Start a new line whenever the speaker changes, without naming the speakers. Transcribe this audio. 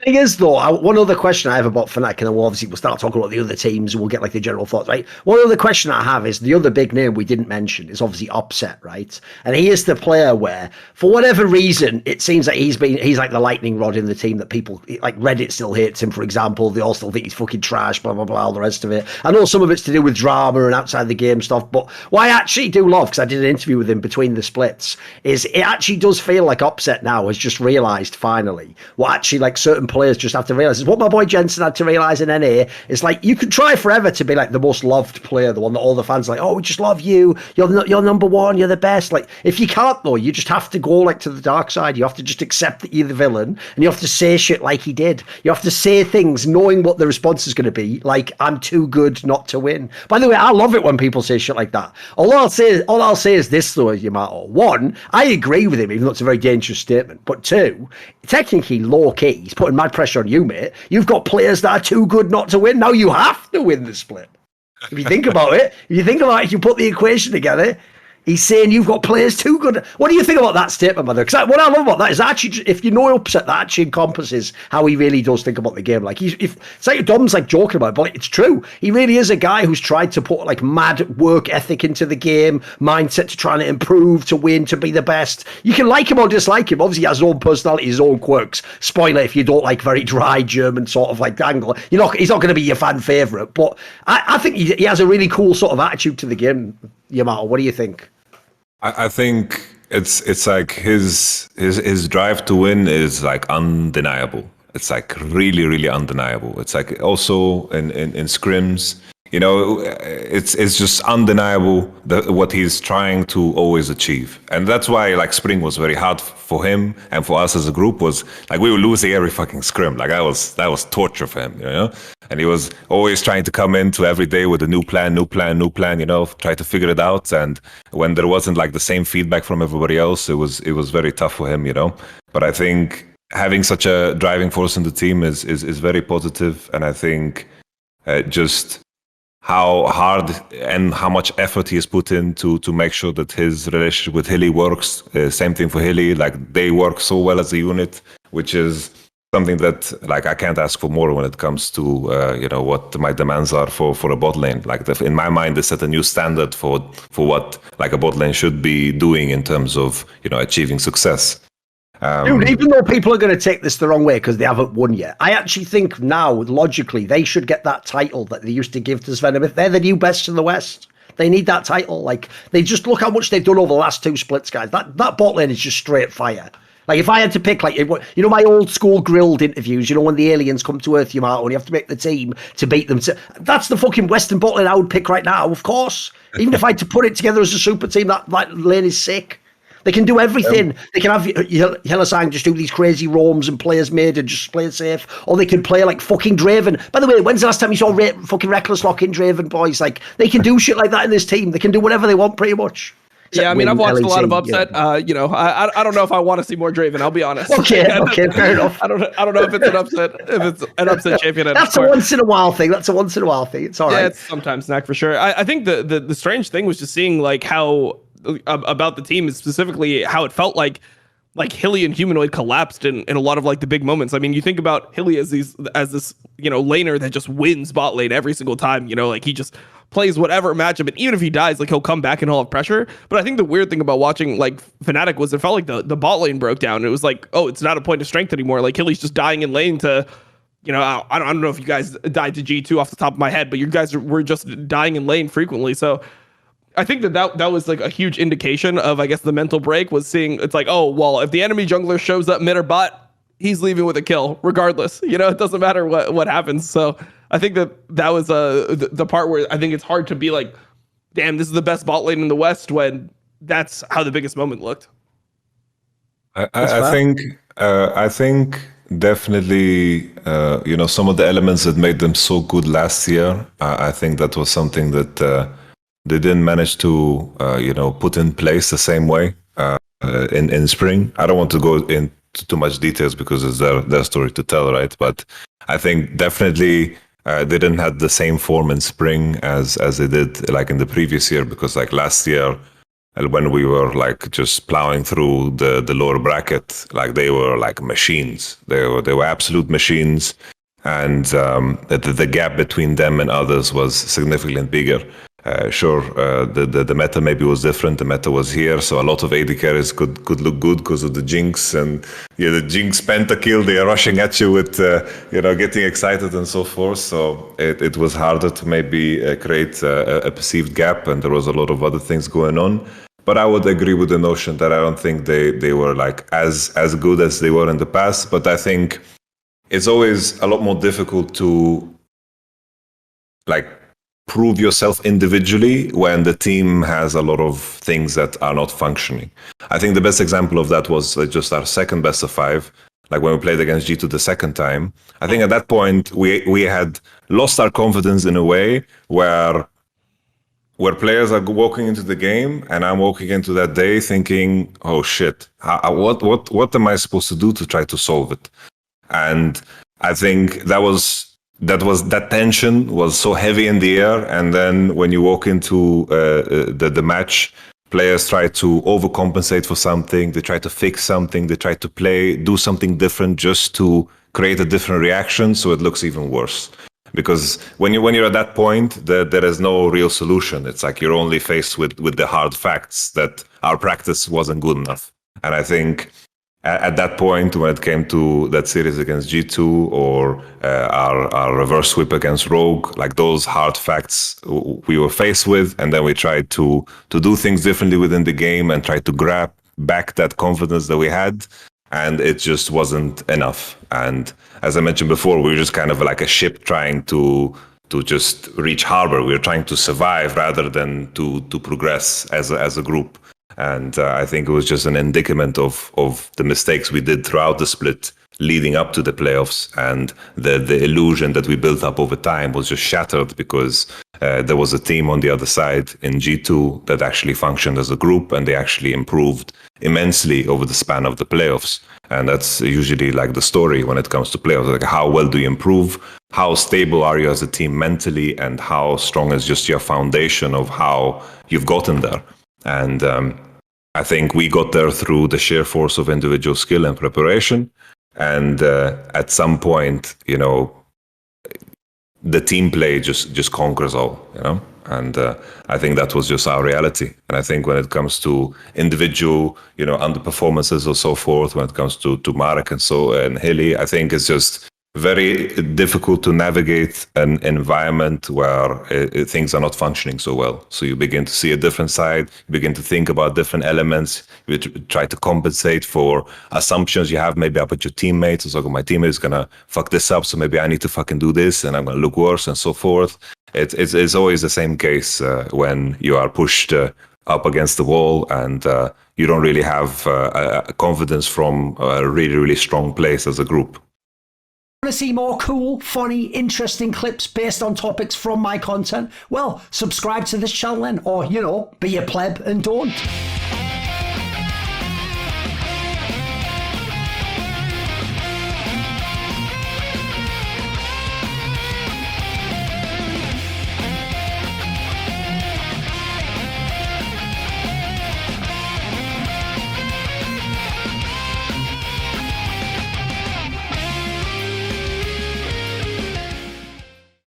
Thing is, though, one other question I have about Fnatic, and then we'll start talking about the other teams, and we'll get like the general thoughts, right? One other question I have is the other big name we didn't mention is obviously Upset, right? And he is the player where, for whatever reason, it seems like he's like the lightning rod in the team that people like. Reddit still hates him, for example. They all still think he's fucking trash, blah blah blah, all the rest of it. I know some of it's to do with drama and outside the game stuff, but what I actually do love, because I did an interview with him between the splits, is it actually does feel like Upset now has just realised finally what actually like certain players just have to realise is what my boy Jensen had to realise in NA. It's like you can try forever to be like the most loved player, the one that all the fans are like, oh, we just love you, you're number one, you're the best. Like if you can't though, you just have to go like to the dark side. You have to just accept that you're the villain, and you have to say shit like he did. You have to say things knowing what the response is going to be, like I'm too good not to win. By the way, I love it when people say shit like that. All I'll say is this though, Yamato. One, I agree with him, even though it's a very dangerous statement. But two, technically low key, he's putting mad pressure on you, mate. You've got players that are too good not to win. Now you have to win the split. If you think about it, if you put the equation together, he's saying you've got players too good. What do you think about that statement, mother? Because what I love about that is actually, if you know Upset, that actually encompasses how he really does think about the game. Like it's like Dom's like joking about it, but it's true. He really is a guy who's tried to put like mad work ethic into the game, mindset to trying to improve, to win, to be the best. You can like him or dislike him. Obviously, he has his own personality, his own quirks. Spoiler: if you don't like very dry German sort of like angle, he's not going to be your fan favorite. But I think he has a really cool sort of attitude to the game. Yamato, what do you think?
I think it's like his drive to win is like undeniable. It's like really, really undeniable. It's like also in scrims, it's just undeniable what he's trying to always achieve. And that's why like Spring was very hard for him and for us as a group. Was like we were losing every fucking scrim. Like that was torture for him, And he was always trying to come into every day with a new plan, try to figure it out. And when there wasn't like the same feedback from everybody else, it was very tough for him, But I think having such a driving force in the team is very positive. And I think just how hard and how much effort he has put in to make sure that his relationship with Hilly works. Same thing for Hilly, like they work so well as a unit, which is something that like I can't ask for more when it comes to what my demands are for a bot lane. Like in my mind, they set a new standard for what like a bot lane should be doing in terms of achieving success.
Dude, even though people are going to take this the wrong way because they haven't won yet, I actually think now, logically, they should get that title that they used to give to Sven. If they're the new best in the West, they need that title. Like, they just look how much they've done over the last two splits, guys. That bot lane is just straight fire. Like, if I had to pick, like, my old school grilled interviews, when the aliens come to Earth, Yamato, and you have to make the team to beat them. That's the fucking Western bot lane I would pick right now, of course. Even if I had to put it together as a super team, that lane is sick. They can do everything. They can have Hylissang just do these crazy roams and players made and just play it safe. Or they could play like fucking Draven. By the way, when's the last time you saw fucking Reckless lock in Draven, boys? Like, they can do shit like that in this team. They can do whatever they want, pretty much.
Yeah, I mean, I've watched a lot of Upset. I don't know if I want to see more Draven. I'll be honest.
Okay, fair enough.
I don't know if it's an upset. If it's an upset champion.
That's a once in a while thing. It's all right.
Yeah, it's sometimes snack for sure. I think the strange thing was just seeing like how about the team, specifically how it felt like Hilly and Humanoid collapsed in a lot of like the big moments. I mean, you think about Hilly as this laner that just wins bot lane every single time. Like he just plays whatever matchup, and even if he dies, like he'll come back and he'll have pressure. But I think the weird thing about watching like Fnatic was it felt like the bot lane broke down. It was like, oh, it's not a point of strength anymore. Like Hilly's just dying in lane to, I don't know if you guys died to G2 off the top of my head, but you guys were just dying in lane frequently. So I think that was like a huge indication of, I guess, the mental break was seeing it's like, oh, well, if the enemy jungler shows up mid or bot, he's leaving with a kill regardless. It doesn't matter what happens. So I think that was the part where I think it's hard to be like, damn, this is the best bot lane in the West when that's how the biggest moment looked.
I think definitely, some of the elements that made them so good last year, I think that was something that they didn't manage to, put in place the same way in spring. I don't want to go into too much details because it's their story to tell, right? But I think definitely they didn't have the same form in spring as they did like in the previous year, because like last year And when we were like just plowing through the lower bracket, like they were like machines. They were absolute machines, and the gap between them and others was significantly bigger. Sure, the meta maybe was different. The meta was here, so a lot of AD carries could look good because of the Jinx, and the Jinx pentakill. They are rushing at you with getting excited and so forth. So it was harder to maybe create a perceived gap, and there was a lot of other things going on. But I would agree with the notion that I don't think they were like as good as they were in the past. But I think it's always a lot more difficult to like prove yourself individually when the team has a lot of things that are not functioning. I think the best example of that was just our second best of 5, like when we played against G2 the second time. I think at that point we had lost our confidence in a way where players are walking into the game, and I'm walking into that day thinking, oh shit, what am I supposed to do to try to solve it? And I think that tension was so heavy in the air, and then when you walk into the match, players try to overcompensate for something, they try to fix something, they try to do something different just to create a different reaction, so it looks even worse. Because when you're at that point, there is no real solution. It's like you're only faced with the hard facts that our practice wasn't good enough. And I think at that point, when it came to that series against G2 or our reverse sweep against Rogue, like those hard facts we were faced with, and then we tried to do things differently within the game and try to grab back that confidence that we had, and it just wasn't enough. And as I mentioned before, we were just kind of like a ship trying to just reach harbor. We were trying to survive rather than to progress as a group. And I think it was just an indicament of the mistakes we did throughout the split leading up to the playoffs, and the illusion that we built up over time was just shattered because there was a team on the other side in G2 that actually functioned as a group, and they actually improved immensely over the span of the playoffs. And that's usually like the story when it comes to playoffs. Like, how well do you improve? How stable are you as a team mentally? And how strong is just your foundation of how you've gotten there? And I think we got there through the sheer force of individual skill and preparation. And at some point, the team play just conquers all, And I think that was just our reality. And I think when it comes to individual, underperformances or so forth, when it comes to Marek and Hilly, I think it's just very difficult to navigate an environment where things are not functioning so well. So you begin to see a different side, you begin to think about different elements, you try to compensate for assumptions you have maybe about your teammates. It's like, my teammate is going to fuck this up, so maybe I need to fucking do this and I'm going to look worse and so forth. It's always the same case when you are pushed up against the wall and you don't really have confidence from a really, really strong place as a group.
Want to see more cool, funny, interesting clips based on topics from my content? Well, subscribe to this channel then, or, be a pleb and don't.